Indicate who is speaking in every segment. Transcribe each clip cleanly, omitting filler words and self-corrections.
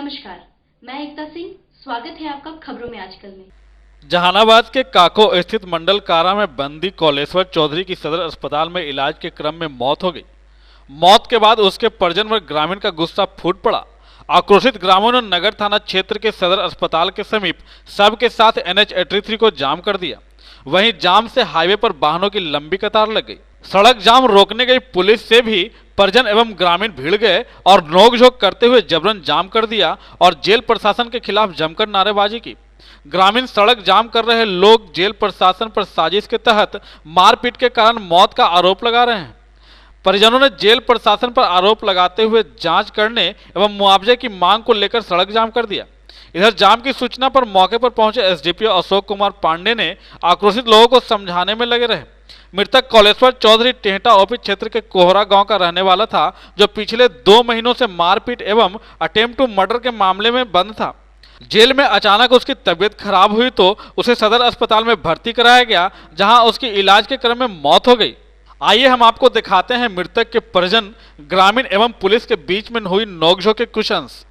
Speaker 1: नमस्कार, मैं एकता सिंह। स्वागत है आपका खबरों में आजकल में।
Speaker 2: जहानाबाद के काको स्थित मंडल कारा में बंदी कौलेश्वर चौधरी की सदर अस्पताल में इलाज के क्रम में मौत हो गई। मौत के बाद उसके परिजन व ग्रामीण का गुस्सा फूट पड़ा। आक्रोशित ग्रामीणों ने नगर थाना क्षेत्र के सदर अस्पताल के समीप सबके साथ NH 83 को जाम कर दिया। वहीं जाम से हाईवे पर वाहनों की लंबी कतार लग गई। सड़क जाम रोकने गई पुलिस से भी परिजन एवं ग्रामीण भीड़ गए और नोकझोंक करते हुए जबरन जाम कर दिया और जेल प्रशासन के खिलाफ जमकर नारेबाजी की। ग्रामीण सड़क जाम कर रहे लोग जेल प्रशासन पर साजिश के तहत मारपीट के कारण मौत का आरोप लगा रहे हैं। परिजनों ने जेल प्रशासन पर आरोप लगाते हुए जांच करने एवं मुआवजे की मांग को लेकर सड़क जाम कर दिया। इधर जाम की सूचना पर मौके पर पहुंचे SDPO अशोक कुमार पांडे ने आक्रोशित लोगों को समझाने में लगे रहे। मृतक कौलेश्वर चौधरी टेहटा ओपी क्षेत्र के कोहरा गांव का रहने वाला था, जो पिछले 2 महीनों से मारपीट एवं अटेम्प्ट टू मर्डर के मामले में बंद था। जेल में अचानक उसकी तबीयत खराब हुई तो उसे सदर अस्पताल में भर्ती कराया गया, जहां उसकी इलाज के क्रम में मौत हो गई। आइए हम आपको दिखाते हैं मृतक के परिजन, ग्रामीण एवं पुलिस के बीच में हुई नोकझोंक के कुछ अंश।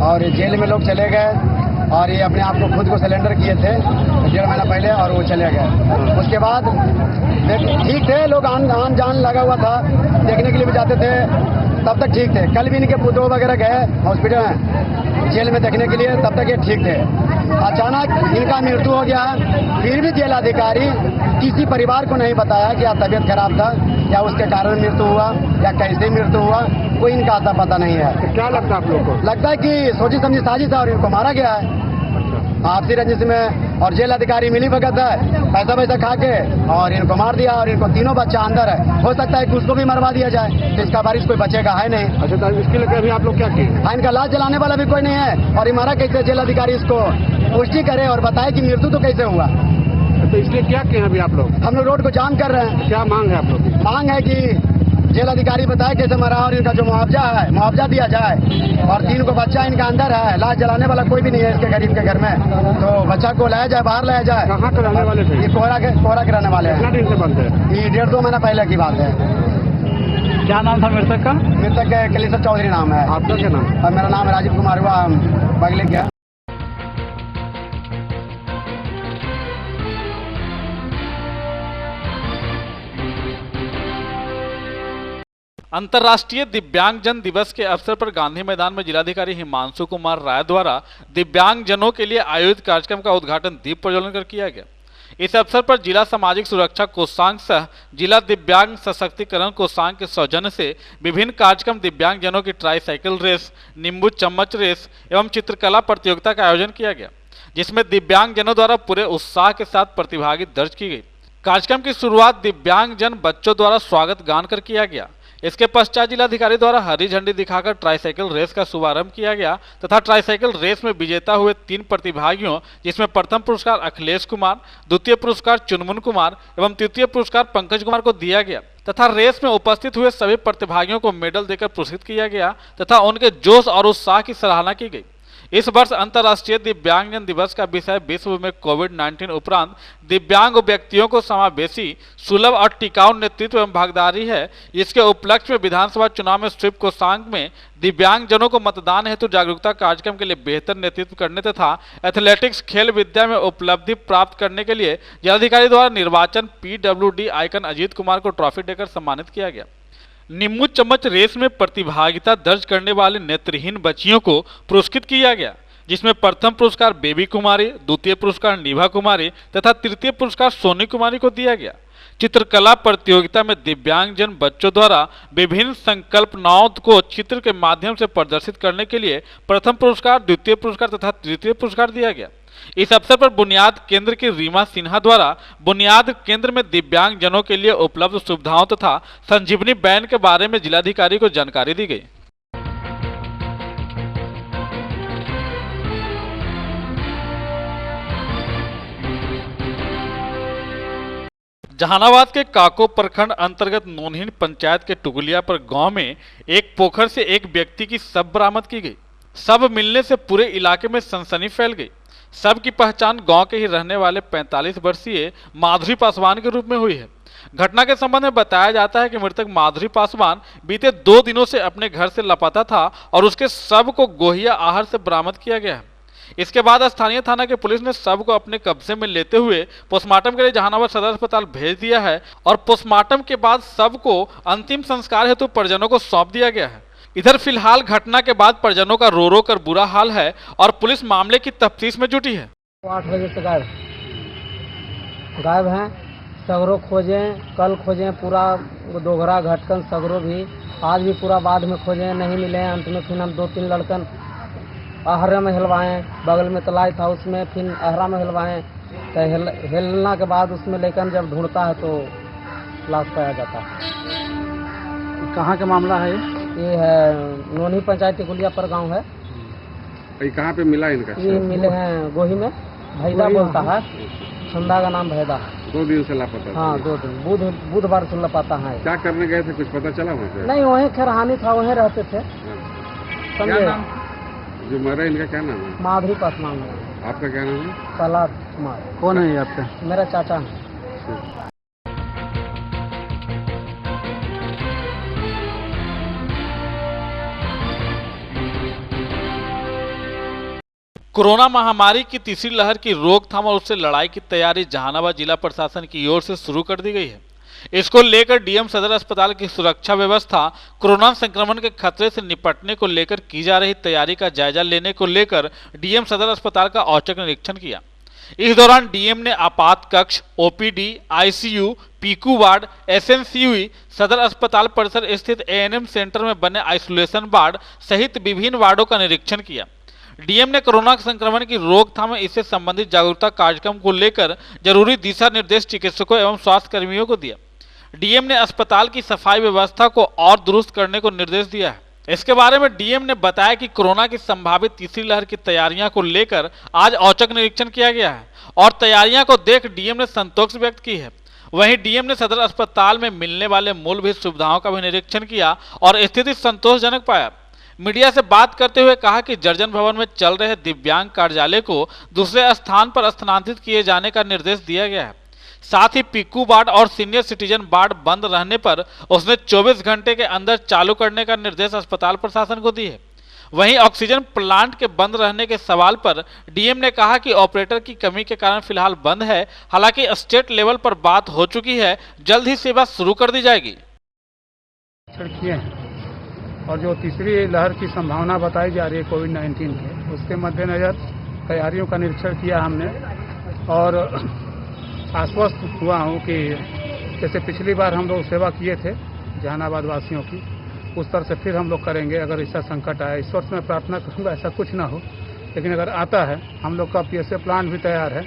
Speaker 3: और जेल में लोग चले गए और ये अपने आप को खुद को सिलेंडर किए थे 1.5 महीना पहले और वो चले गए। उसके बाद ठीक थे लोग, आन जान लगा हुआ था, देखने के लिए भी जाते थे, तब तक ठीक थे। कल भी इनके पुतों वगैरह गए हॉस्पिटल में जेल में देखने के लिए, तब तक ये ठीक थे। अचानक इनका मृत्यु हो गया। फिर भी जेल अधिकारी किसी परिवार को नहीं बताया कि तबीयत खराब था या उसके कारण मृत्यु हुआ या कैसे मृत्यु हुआ, कोई इनका आता पता नहीं है।
Speaker 4: तो क्या लगता है आप लोग को?
Speaker 3: लगता है कि सोची समझी साजिश है और इनको मारा गया है आपसी रंजिश में। और जेल अधिकारी मिली भगत है, पैसा वैसा खा के और इनको मार दिया और इनको तीनों बच्चा अंदर है। हो सकता है कि उसको भी मरवा दिया जाए, तो इसका बारिश कोई बचेगा है नहीं।
Speaker 4: अच्छा, तो इसके लिए अभी आप लोग क्या किए?
Speaker 3: हाँ, इनका लाश जलाने वाला भी कोई नहीं है और ये मारा कैसे, जेल अधिकारी इसको पुष्टि करे और बताए कि मृत्यु तो कैसे हुआ।
Speaker 4: तो इसलिए क्या किए अभी आप लोग?
Speaker 3: हम लोग रोड को जाम कर रहे हैं।
Speaker 4: क्या मांग है आप लोग की?
Speaker 3: मांग है कि जेल अधिकारी बताए कैसे मरा और इनका जो मुआवजा है मुआवजा दिया जाए। और 3 को बच्चा इनका अंदर है, लाश जलाने वाला कोई भी नहीं है इसके गरीब के घर में, तो बच्चा को लाया जाए, बाहर लाया जाए।
Speaker 4: कहाँ के रहने वाले थे?
Speaker 3: ये कोहरा के रहने वाले हैं।
Speaker 4: कितना दिन से बंद है?
Speaker 3: ये 1.5-2 महीना पहले की बात है।
Speaker 4: क्या नाम था मृतक का?
Speaker 3: मृतक कौलेश्वर चौधरी नाम है।
Speaker 4: आपका क्या नाम?
Speaker 3: और मेरा नाम है राजीव कुमार हुआ, बगले क्या।
Speaker 2: अंतर्राष्ट्रीय दिव्यांगजन दिवस के अवसर पर गांधी मैदान में जिलाधिकारी हिमांशु कुमार राय द्वारा दिव्यांगजनों के लिए आयोजित कार्यक्रम का उद्घाटन दीप प्रज्वलन कर किया गया। इस अवसर पर जिला सामाजिक सुरक्षा कोषांग सह जिला दिव्यांग सशक्तिकरण कोषांग के सौजन्य से विभिन्न कार्यक्रम, दिव्यांगजनों की ट्राईसाइकिल रेस, नींबू चम्मच रेस एवं चित्रकला प्रतियोगिता का आयोजन किया गया, जिसमें दिव्यांगजनों द्वारा पूरे उत्साह के साथ प्रतिभागिता दर्ज की गई। कार्यक्रम की शुरुआत दिव्यांगजन बच्चों द्वारा स्वागत गान कर किया गया। इसके पश्चात जिलाधिकारी द्वारा हरी झंडी दिखाकर ट्राईसाइकिल रेस का शुभारंभ किया गया तथा ट्राईसाइकिल रेस में विजेता हुए 3 प्रतिभागियों जिसमें प्रथम पुरस्कार अखिलेश कुमार, द्वितीय पुरस्कार चुनमुन कुमार एवं तृतीय पुरस्कार पंकज कुमार को दिया गया तथा रेस में उपस्थित हुए सभी प्रतिभागियों को मेडल देकर पुरस्कृत किया गया तथा उनके जोश और उत्साह की सराहना की गई। इस वर्ष अंतर्राष्ट्रीय दिव्यांगजन दिवस का विषय विश्व में कोविड-19 उपरांत दिव्यांग व्यक्तियों को समावेशी, सुलभ और टिकाऊ नेतृत्व एवं भागीदारी है। इसके उपलक्ष्य में विधानसभा चुनाव में स्वीप कोषांग में दिव्यांगजनों को मतदान हेतु जागरूकता कार्यक्रम के लिए बेहतर नेतृत्व करने तथा एथलेटिक्स खेल विद्या में उपलब्धि प्राप्त करने के लिए जिलाधिकारी द्वारा निर्वाचन PWD आइकन अजीत कुमार को ट्रॉफी देकर सम्मानित किया गया। नींबू चम्मच रेस में प्रतिभागिता दर्ज करने वाले नेत्रहीन बच्चियों को पुरस्कृत किया गया, जिसमें प्रथम पुरस्कार बेबी कुमारी, द्वितीय पुरस्कार निभा कुमारी तथा तृतीय पुरस्कार सोनी कुमारी को दिया गया। चित्रकला प्रतियोगिता में दिव्यांगजन बच्चों द्वारा विभिन्न संकल्पनाओं को चित्र के माध्यम से प्रदर्शित करने के लिए प्रथम पुरस्कार, द्वितीय पुरस्कार तथा तृतीय पुरस्कार दिया गया। इस अवसर पर बुनियाद केंद्र की रीमा सिन्हा द्वारा बुनियाद केंद्र में दिव्यांगजनों के लिए उपलब्ध सुविधाओं तथा संजीवनी वैन के बारे में जिलाधिकारी को जानकारी दी गई। जहानाबाद के काको प्रखंड अंतर्गत नोनहीन पंचायत के टुगलियापुर गांव में एक पोखर से एक व्यक्ति की शव बरामद की गई। शव मिलने से पूरे इलाके में सनसनी फैल गई। शव की पहचान गांव के ही रहने वाले 45 वर्षीय माधुरी पासवान के रूप में हुई है। घटना के संबंध में बताया जाता है कि मृतक माधुरी पासवान बीते 2 दिनों से अपने घर से लापता था और उसके शव को गोहिया आहर से बरामद किया गया है। इसके बाद स्थानीय थाना के पुलिस ने शव को अपने कब्जे में लेते हुए पोस्टमार्टम के लिए जहानाबाद सदर अस्पताल भेज दिया है और पोस्टमार्टम के बाद शव को अंतिम संस्कार हेतु परिजनों को सौंप दिया गया है। इधर फिलहाल घटना के बाद परिजनों का रो रो कर बुरा हाल है और पुलिस मामले की तफ्तीश में जुटी है।
Speaker 5: 8 बजे से गायब हैं। सगरो खोजें, कल खोजें पूरा दोघरा घटकन सगरो भी, आज भी पूरा बाद में खोजें, नहीं मिले। अंत में फिर हम 2-3 लड़कन आहरा में हिलवाएं, बगल में तलाई था उसमें, फिर आहरा में हिलवाएं। तो हिलना के बाद उसमें लेकर जब ढूंढता है तो लाश पाया जाता है।
Speaker 4: कहाँ का मामला है
Speaker 5: ये है नोनी पंचायत टिकुलियापुर गांव है।
Speaker 4: ये कहाँ पे मिला इनका?
Speaker 5: ये मिले हैं गोही में, भैदा बोलता है, छंदा का नाम भैदा।
Speaker 4: 2 दिन से लापता?
Speaker 5: हाँ 2 दिन, बुधवार से लापता है।
Speaker 4: क्या करने गए थे, कुछ पता चला वहाँ पे?
Speaker 5: नहीं, वहीं खरहानी था, वहीं रहते थे। समझे?
Speaker 4: जो मरा इनका क्या नाम है?
Speaker 5: माधुरी पासवान है।
Speaker 4: आपका क्या नाम है?
Speaker 5: प्रहलाद कुमार।
Speaker 4: कौन है आपका?
Speaker 5: मेरा चाचा है।
Speaker 2: कोरोना महामारी की तीसरी लहर की रोकथाम और उससे लड़ाई की तैयारी जहानाबाद जिला प्रशासन की ओर से शुरू कर दी गई है। इसको लेकर डीएम सदर अस्पताल की सुरक्षा व्यवस्था, कोरोना संक्रमण के खतरे से निपटने को लेकर की जा रही तैयारी का जायजा लेने को लेकर डीएम सदर अस्पताल का औचक निरीक्षण किया। इस दौरान डीएम ने आपात कक्ष, OPD, ICU, Piku ward, SNCU, सदर अस्पताल परिसर स्थित एएनएम सेंटर में बने आइसोलेशन वार्ड सहित विभिन्न वार्डों का निरीक्षण किया। डीएम ने कोरोना संक्रमण की रोकथाम में इससे संबंधित जागरूकता कार्यक्रम को लेकर जरूरी दिशा निर्देश चिकित्सकों एवं स्वास्थ्य कर्मियों को दिया। डीएम ने अस्पताल की सफाई व्यवस्था को और दुरुस्त करने को निर्देश दिया है। इसके बारे में डीएम ने बताया कि कोरोना की संभावित तीसरी लहर की तैयारियों को लेकर आज औचक निरीक्षण किया गया है और तैयारियों को देख डीएम ने संतोष व्यक्त की है। वहीं डीएम ने सदर अस्पताल में मिलने वाले मूलभूत सुविधाओं का भी निरीक्षण किया और स्थिति संतोषजनक पाया। मीडिया से बात करते हुए कहा कि जर्जन भवन में चल रहे दिव्यांग कार्यालय को दूसरे स्थान पर स्थानांतरित किए जाने का निर्देश दिया गया है। साथ ही पीकू वार्ड और सीनियर सिटीजन वार्ड बंद रहने पर उसने 24 घंटे के अंदर चालू करने का निर्देश अस्पताल प्रशासन को दी है। वहीं ऑक्सीजन प्लांट के बंद रहने के सवाल पर डीएम ने कहा कि ऑपरेटर की कमी के कारण फिलहाल बंद है, हालांकि स्टेट लेवल पर बात हो चुकी है, जल्द ही सेवा शुरू कर दी जाएगी।
Speaker 6: और जो तीसरी लहर की संभावना बताई जा रही है कोविड-19 की, उसके मद्देनज़र तैयारियों का निरीक्षण किया हमने और आश्वस्त हुआ हूँ कि जैसे पिछली बार हम लोग सेवा किए थे जहानाबाद वासियों की, उस तरह से फिर हम लोग करेंगे। अगर ऐसा संकट आए, ईश्वर से मैं प्रार्थना करूँगा ऐसा कुछ ना हो, लेकिन अगर आता है, हम लोग का पीएसए प्लांट भी तैयार है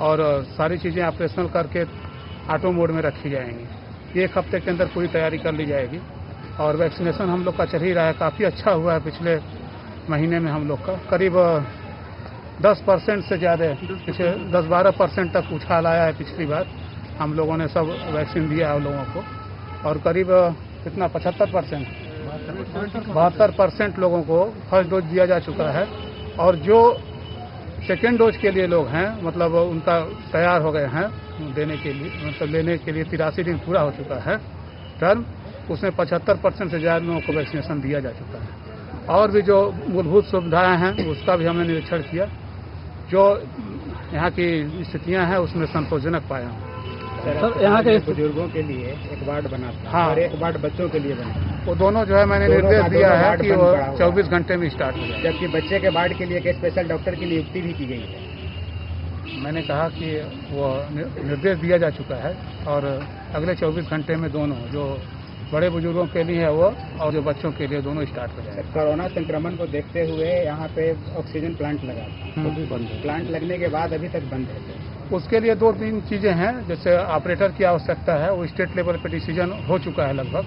Speaker 6: और सारी चीज़ें ऑपरेशनल करके ऑटो मोड में रखी जाएंगी। 1 हफ्ते के अंदर पूरी तैयारी कर ली जाएगी और वैक्सीनेशन हम लोग का चल ही रहा है, काफ़ी अच्छा हुआ है। पिछले महीने में हम लोग का करीब 10% से ज़्यादा, पिछले 10-12% तक उछाल आया है। पिछली बार हम लोगों ने सब वैक्सीन दिया है लोगों को, और करीब कितना 72% लोगों को फर्स्ट डोज दिया जा चुका है। और जो सेकेंड डोज के लिए लोग हैं, मतलब उनका तैयार हो गए हैं देने के लिए, मतलब लेने के लिए 83 दिन पूरा हो चुका है टर्म, उसमें 75% से ज़्यादा लोगों को वैक्सीनेशन दिया जा चुका है। और भी जो मूलभूत सुविधाएं हैं उसका भी हमने निरीक्षण किया, जो यहाँ की स्थितियां हैं उसमें संतोषजनक पाया।
Speaker 3: सर यहाँ के बुजुर्गों के लिए एक वार्ड बना था,
Speaker 6: हाँ,
Speaker 3: और एक वार्ड बच्चों के लिए बना,
Speaker 6: वो दोनों जो है मैंने निर्देश दिया है कि वो 24 घंटे में स्टार्ट हो जाए।
Speaker 3: जबकि बच्चे के वार्ड के लिए एक स्पेशल डॉक्टर की नियुक्ति भी की गई है।
Speaker 6: मैंने कहा कि वो निर्देश दिया जा चुका है, और अगले 24 घंटे में दोनों, जो बड़े बुजुर्गों के लिए है वो और जो बच्चों के लिए, दोनों स्टार्ट हो जाए।
Speaker 3: कोरोना संक्रमण को देखते हुए यहाँ पे ऑक्सीजन प्लांट लगा था, वो भी बंद है। प्लांट लगने के बाद अभी तक बंद है।
Speaker 6: उसके लिए 2-3 चीज़ें हैं, जैसे ऑपरेटर की आवश्यकता है, वो स्टेट लेवल पे डिसीजन हो चुका है लगभग,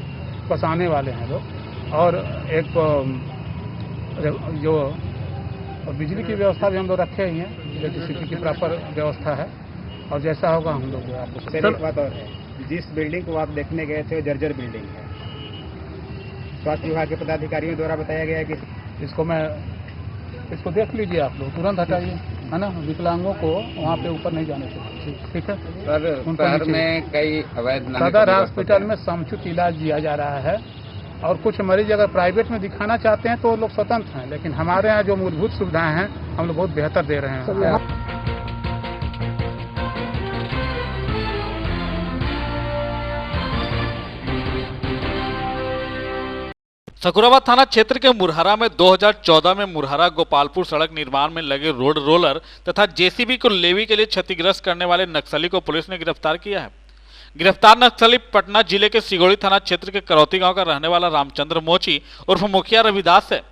Speaker 6: बस आने वाले हैं लोग। और एक जो बिजली की व्यवस्था भी हम लोग रखे ही हैं, इलेक्ट्रिसिटी की प्रॉपर व्यवस्था है, और जैसा होगा हम लोग आपको।
Speaker 3: सर एक बात और है, जिस बिल्डिंग को आप देखने गए थे वो जर्जर बिल्डिंग है। स्वास्थ्य विभाग के पदाधिकारियों द्वारा बताया गया है कि इसको देख लीजिए आप लोग, तुरंत हटाइए, है ना। विकलांगों को वहाँ पे ऊपर नहीं जाने चाहिए, ठीक है
Speaker 4: सर। शहर में कई अवैध
Speaker 6: सदर हॉस्पिटल में समुचित इलाज दिया जा रहा है, और कुछ मरीज अगर प्राइवेट में दिखाना चाहते हैं तो लोग स्वतंत्र हैं, लेकिन हमारे यहाँ जो मूलभूत सुविधाएं हैं हम लोग बहुत बेहतर दे रहे हैं।
Speaker 2: सकुराबाद थाना क्षेत्र के मुरहरा में 2014 में मुरहरा गोपालपुर सड़क निर्माण में लगे रोड रोलर तथा जेसीबी को लेवी के लिए क्षतिग्रस्त करने वाले नक्सली को पुलिस ने गिरफ्तार किया है। गिरफ्तार नक्सली पटना जिले के सिगोड़ी थाना क्षेत्र के करौती गांव का रहने वाला रामचंद्र मोची उर्फ मुखिया रविदास है।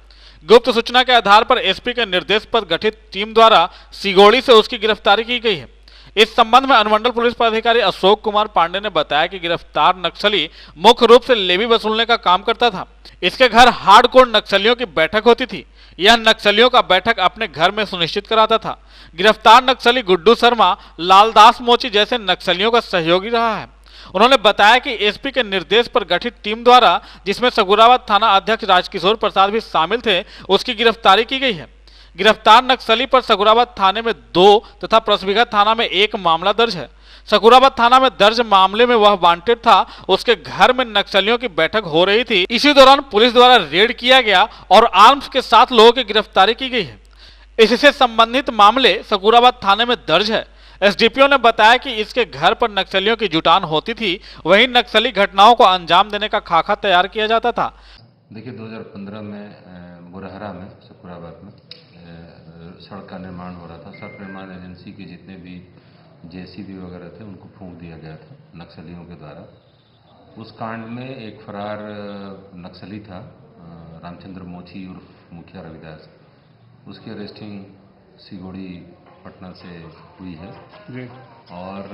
Speaker 2: गुप्त सूचना के आधार पर एसपी के निर्देश पर गठित टीम द्वारा सिगोड़ी से उसकी गिरफ्तारी की गई है। इस संबंध में अनुमंडल पुलिस पदाधिकारी अशोक कुमार पांडे ने बताया कि गिरफ्तार नक्सली मुख्य रूप से लेवी वसूलने का काम करता था। इसके घर हार्डकोर नक्सलियों की बैठक होती थी। यह नक्सलियों का बैठक अपने घर में सुनिश्चित कराता था। गिरफ्तार नक्सली गुड्डू शर्मा लालदास मोची जैसे नक्सलियों का सहयोगी रहा है। उन्होंने बताया कि एसपी के निर्देश पर गठित टीम द्वारा, जिसमें सकुराबाद थाना अध्यक्ष राजकिशोर प्रसाद भी शामिल थे, उसकी गिरफ्तारी की गई है। गिरफ्तार नक्सली पर सकुराबाद थाने में 2 तथा परसबिघा थाना में 1 मामला दर्ज है। सकुराबाद थाना में दर्ज मामले में वह वांटेड था। उसके घर में नक्सलियों की बैठक हो रही थी। इसी दौरान पुलिस द्वारा रेड किया गया और आर्म्स के साथ लोगों की गिरफ्तारी की गई है। इससे संबंधित मामले सकुराबाद थाने में दर्ज है। एसडीपीओ ने बताया कि इसके घर पर नक्सलियों की जुटान होती थी, वहीं नक्सली घटनाओं को अंजाम देने का खाका तैयार किया जाता था।
Speaker 7: देखिए 2015 में मुरहरा में सकुराबाद में सड़क का निर्माण हो रहा था। सड़क निर्माण एजेंसी के जितने भी जेसीबी वगैरह थे उनको फूंक दिया गया था नक्सलियों के द्वारा। उस कांड में एक फरार नक्सली था रामचंद्र मोची उर्फ मुखिया रविदास, उसकी अरेस्टिंग सिगोड़ी पटना से हुई है जी। और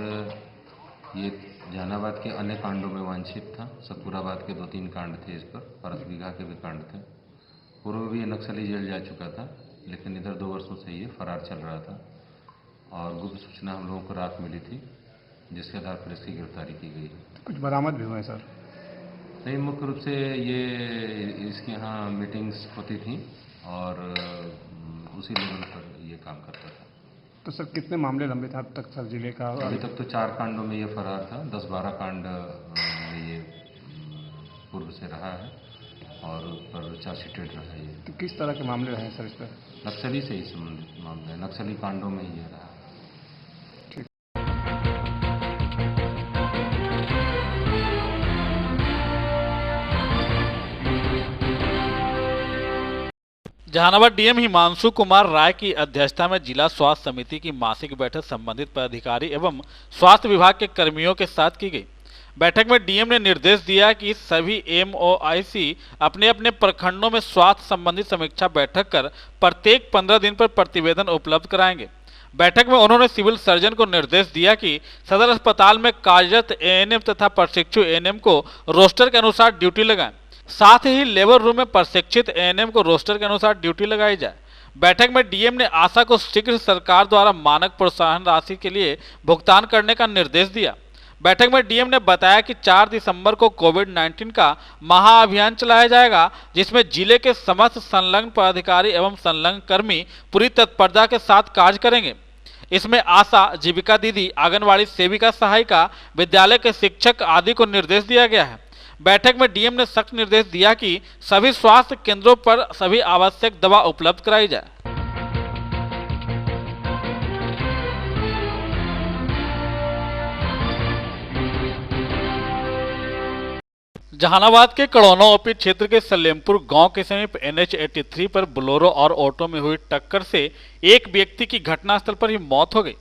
Speaker 7: ये जहानाबाद के अन्य कांडों में वांछित था। सकुराबाद के 2-3 कांड थे इस पर, परसबिघा के भी कांड थे। पूर्व भी ये नक्सली जेल जा चुका था, लेकिन इधर 2 वर्षों से ये फरार चल रहा था और गुप्त सूचना हम लोगों को रात मिली थी, जिसके आधार पर इसकी गिरफ्तारी की गई है।
Speaker 6: कुछ बरामद भी हुए सर?
Speaker 7: नहीं, मुख्य रूप से ये इसके यहाँ मीटिंग्स होती थी और उसी लेवल पर ये काम करता था।
Speaker 6: तो सर कितने मामले लंबे थे अब तक सर जिले का?
Speaker 7: अभी तक तो 4 कांडों में ये फरार था। 10-12 कांड में ये पूर्व से रहा है और पर चार्जशीटेड रहा है ये।
Speaker 6: तो किस तरह के मामले रहे सर इस पर?
Speaker 7: नक्सली से ही संबंधित मामले हैं, नक्सली कांडों में ही ये रहा।
Speaker 2: जहानाबाद डीएम हिमांशु कुमार राय की अध्यक्षता में जिला स्वास्थ्य समिति की मासिक बैठक संबंधित पदाधिकारी एवं स्वास्थ्य विभाग के कर्मियों के साथ की गई। बैठक में डीएम ने निर्देश दिया कि सभी एमओआईसी अपने अपने प्रखंडों में स्वास्थ्य संबंधी समीक्षा बैठक कर प्रत्येक 15 दिन पर प्रतिवेदन उपलब्ध कराएंगे। बैठक में उन्होंने सिविल सर्जन को निर्देश दिया कि सदर अस्पताल में कार्यरत एएनएम तथा प्रशिक्षु एएनएम को रोस्टर के अनुसार ड्यूटी लगाएं। साथ ही लेबर रूम में प्रशिक्षित एएनएम को रोस्टर के अनुसार ड्यूटी लगाई जाए। बैठक में डीएम ने आशा को शीघ्र सरकार द्वारा मानक प्रोत्साहन राशि के लिए भुगतान करने का निर्देश दिया। बैठक में डीएम ने बताया कि 4 दिसंबर को कोविड-19 का महाअभियान चलाया जाएगा, जिसमें जिले के समस्त संलग्न पदाधिकारी एवं संलग्न कर्मी पूरी तत्परता के साथ कार्य करेंगे। इसमें आशा, जीविका दीदी, आंगनवाड़ी सेविका, सहायिका, विद्यालय के शिक्षक आदि को निर्देश दिया गया है। बैठक में डीएम ने सख्त निर्देश दिया कि सभी स्वास्थ्य केंद्रों पर सभी आवश्यक दवा उपलब्ध कराई जाए। जहानाबाद के कड़ौना ओपी क्षेत्र के सलेमपुर गांव के समीप NH 83 पर बोलेरो और ऑटो में हुई टक्कर से एक व्यक्ति की घटनास्थल पर ही मौत हो गई,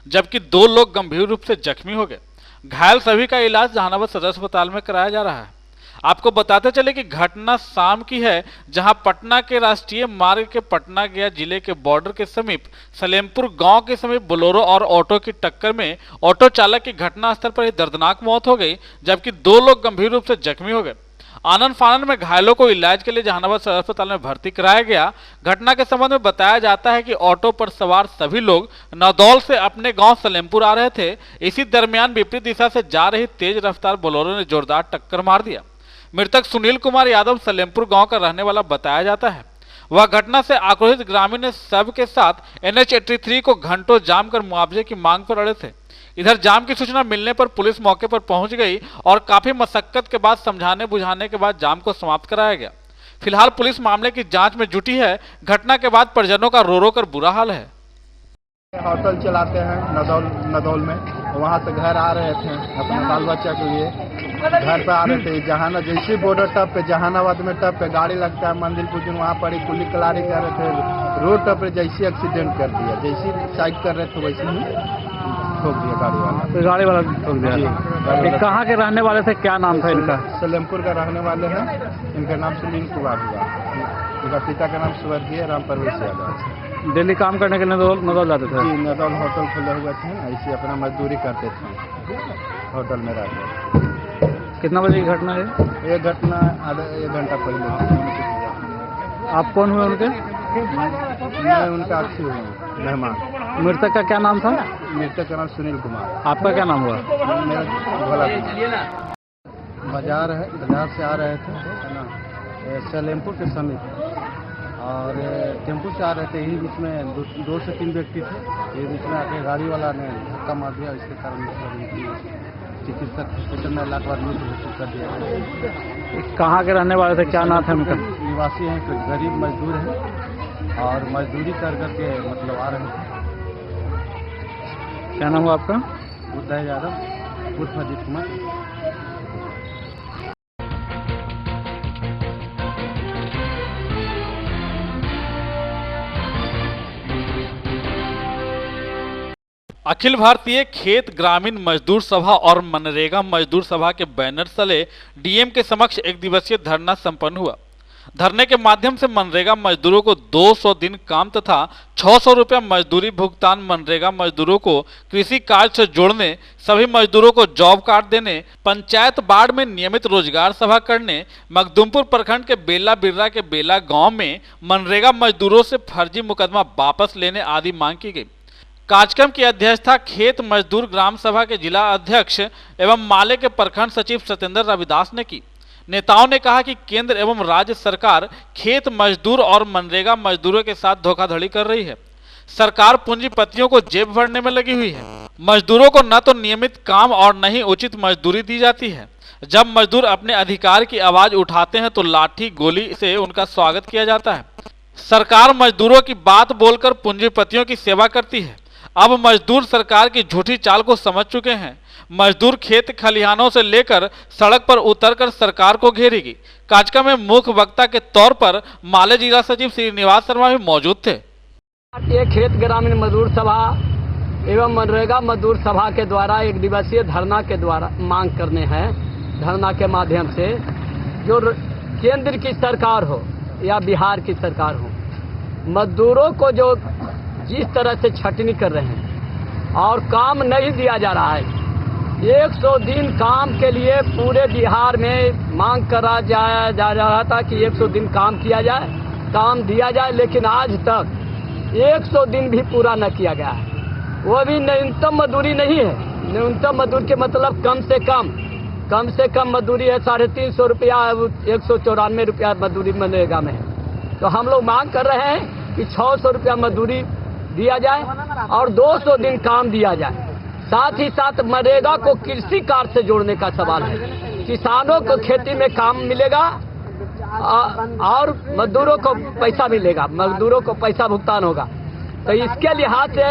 Speaker 2: जबकि 2 लोग गंभीर रूप से जख्मी हो गए। घायल सभी का इलाज जहानाबाद सदर अस्पताल में कराया जा रहा है। आपको बताते चले कि घटना शाम की है, जहां पटना के राष्ट्रीय मार्ग के पटना गया जिले के बॉर्डर के समीप सलेमपुर गांव के समीप बोलेरो और ऑटो की टक्कर में ऑटो चालक की घटनास्थल पर ही दर्दनाक मौत हो गई, जबकि 2 लोग गंभीर रूप से जख्मी हो गए। आनन फानन में घायलों को इलाज के लिए जहानाबाद सदर अस्पताल में भर्ती कराया गया। घटना के संबंध में बताया जाता है कि ऑटो पर सवार सभी लोग नदौल से अपने गांव सलेमपुर आ रहे थे। इसी दरमियान विपरीत दिशा से जा रही तेज रफ्तार बोलेरो ने जोरदार टक्कर मार दिया। मृतक सुनील कुमार यादव सलेमपुर गांव का रहने वाला बताया जाता है। वह घटना से आक्रोशित ग्रामीण ने सब के साथ NH 83 को घंटों जाम कर मुआवजे की मांग पर अड़े थे। इधर जाम की सूचना मिलने पर पुलिस मौके पर पहुंच गई और काफी मशक्कत के बाद समझाने बुझाने के बाद जाम को समाप्त कराया गया। फिलहाल पुलिस मामले की जांच में जुटी है। घटना के बाद परिजनों का रो रो कर बुरा हाल है।
Speaker 3: होटल चलाते हैं नदौल में, वहाँ से घर आ रहे थे अपने बाल बच्चा के लिए। घर पे आ रहे थे, जहाना जैसे बॉर्डर टप पे जहानाबाद में टप पे गाड़ी लगता है मंदिर पुजन, वहाँ पर ही कुल्ली कलारी कर रहे थे। रोड टप पे जैसे एक्सीडेंट कर दिया, जैसे साइड कर रहे थे वैसे ही ठोक दिया गाड़ी वाला।
Speaker 6: तो गाड़ी वाला ठोक दिया। ये कहाँ के रहने वाले थे, क्या नाम था इनका?
Speaker 3: सलेमपुर का रहने वाले हैं। इनका नाम सुनील कुमार हुआ। इनका पिता का नाम स्वर्गीय राम परवेश यादव।
Speaker 6: डेली काम करने के लिए नदौल जाते थे?
Speaker 3: जी, नदौल होटल खुले हुए थे, ऐसे अपना मजदूरी करते थे होटल में रहकर।
Speaker 6: कितना बजे की घटना है?
Speaker 3: ये घटना आधा 1 घंटा पहले।
Speaker 6: आप कौन हुए उनके?
Speaker 3: मैं उनका अक्षी हूँ, मेहमान।
Speaker 6: मृतक का क्या नाम था?
Speaker 3: मृतक का नाम सुनील कुमार।
Speaker 6: आपका क्या नाम हुआ?
Speaker 3: मेरा भोला कुमार। बाजार है, बाजार से आ रहे थे है ना, सलेमपुर के समीप, और टेम्पू से आ रहे थे। यही बीच में 2 से 3 व्यक्ति थे। ये बीच में आके गाड़ी वाला ने धक्का मार दिया। इसके कारण चिकित्सक हॉस्पिटल में लाख बार घोषित कर दिया।
Speaker 6: कहाँ के रहने वाले थे, क्या नाम था उनका?
Speaker 3: निवासी हैं, कोई गरीब मजदूर हैं और मजदूरी कर करके मतलब आ रहे थे।
Speaker 6: क्या नाम हुआ आपका?
Speaker 3: बुद्धा यादव उर्फ अजीत कुमार।
Speaker 2: अखिल भारतीय खेत ग्रामीण मजदूर सभा और मनरेगा मजदूर सभा के बैनर तले डीएम के समक्ष 1 दिवसीय धरना संपन्न हुआ। धरने के माध्यम से मनरेगा मजदूरों को 200 दिन काम तथा 600 रुपया मजदूरी भुगतान, मनरेगा मजदूरों को कृषि कार्य से जोड़ने, सभी मजदूरों को जॉब कार्ड देने, पंचायत बाढ़ में नियमित रोजगार सभा करने, मखदुमपुर प्रखंड के बेला बिर्रा के बेला गांव में मनरेगा मजदूरों से फर्जी मुकदमा वापस लेने आदि मांग की गई। कार्यक्रम की अध्यक्षता खेत मजदूर ग्राम सभा के जिला अध्यक्ष एवं माले के प्रखंड सचिव सत्येंद्र रविदास ने की। नेताओं ने कहा कि केंद्र एवं राज्य सरकार खेत मजदूर और मनरेगा मजदूरों के साथ धोखाधड़ी कर रही है। सरकार पूंजीपतियों को जेब भरने में लगी हुई है। मजदूरों को न तो नियमित काम और न ही उचित मजदूरी दी जाती है। जब मजदूर अपने अधिकार की आवाज उठाते हैं तो लाठी गोली से उनका स्वागत किया जाता है। सरकार मजदूरों की बात बोलकर पूंजीपतियों की सेवा करती है। अब मजदूर सरकार की झूठी चाल को समझ चुके हैं। मजदूर खेत खलिहानों से लेकर सड़क पर उतरकर सरकार को घेरेगी। कार्यक्रम में मुख्य वक्ता के तौर पर माले जिला सचिव श्रीनिवास शर्मा भी मौजूद थे।
Speaker 5: ये खेत ग्रामीण मजदूर सभा एवं मनरेगा मजदूर सभा के द्वारा 1 दिवसीय धरना के द्वारा मांग करने हैं। धरना के माध्यम से जो केंद्र की सरकार हो या बिहार की सरकार हो, मजदूरों को जो जिस तरह से छटनी कर रहे हैं और काम नहीं दिया जा रहा है। 100 दिन काम के लिए पूरे बिहार में मांग करा जा रहा था कि 100 दिन काम किया जाए, काम दिया जाए, लेकिन आज तक 100 दिन भी पूरा न किया गया है। वो भी न्यूनतम मजदूरी नहीं है। न्यूनतम मजदूरी के मतलब कम से कम मजदूरी है 350 रुपया, 194 रुपया मजदूरी मनरेगा में है। तो हम लोग मांग कर रहे हैं कि 600 रुपया मजदूरी दिया जाए और 200 दिन काम दिया जाए। साथ ही साथ मनरेगा को कृषि कार्य से जोड़ने का सवाल है। किसानों को खेती में काम मिलेगा और मजदूरों को पैसा मिलेगा, मजदूरों को पैसा भुगतान होगा। तो इसके लिहाज से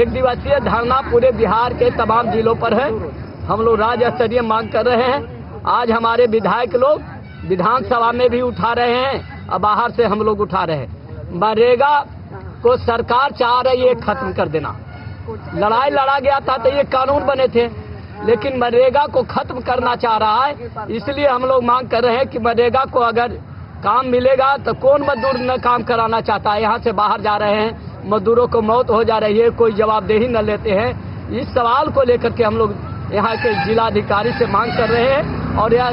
Speaker 5: एक दिवसीय धरना पूरे बिहार के तमाम जिलों पर है। हम लोग राज्य स्तरीय मांग कर रहे हैं। आज हमारे विधायक लोग विधानसभा में भी उठा रहे हैं और बाहर से हम लोग उठा रहे हैं। मनरेगा को सरकार चाह रही है खत्म कर देना। लड़ाई लड़ा गया था तो ये कानून बने थे, लेकिन मनरेगा को खत्म करना चाह रहा है। इसलिए हम लोग मांग कर रहे हैं कि मनरेगा को अगर काम मिलेगा तो कौन मजदूर न काम कराना चाहता है। यहाँ से बाहर जा रहे हैं, मजदूरों को मौत हो जा रही है, कोई जवाबदेही न लेते हैं। इस सवाल को लेकर के हम लोग यहाँ के जिलाधिकारी से मांग कर रहे हैं और यह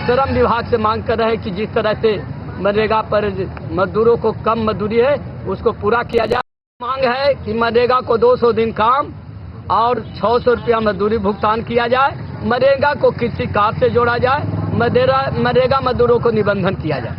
Speaker 5: श्रम विभाग से मांग कर रहे हैं कि जिस तरह से मनरेगा पर मजदूरों को कम मजदूरी है उसको पूरा किया जाए। मांग है कि मनरेगा को 200 दिन काम और 600 रुपया मजदूरी भुगतान किया जाए। मनरेगा को कृषि कार्य से जोड़ा जाए। मनरेगा मजदूरों को निबंधन किया जाए।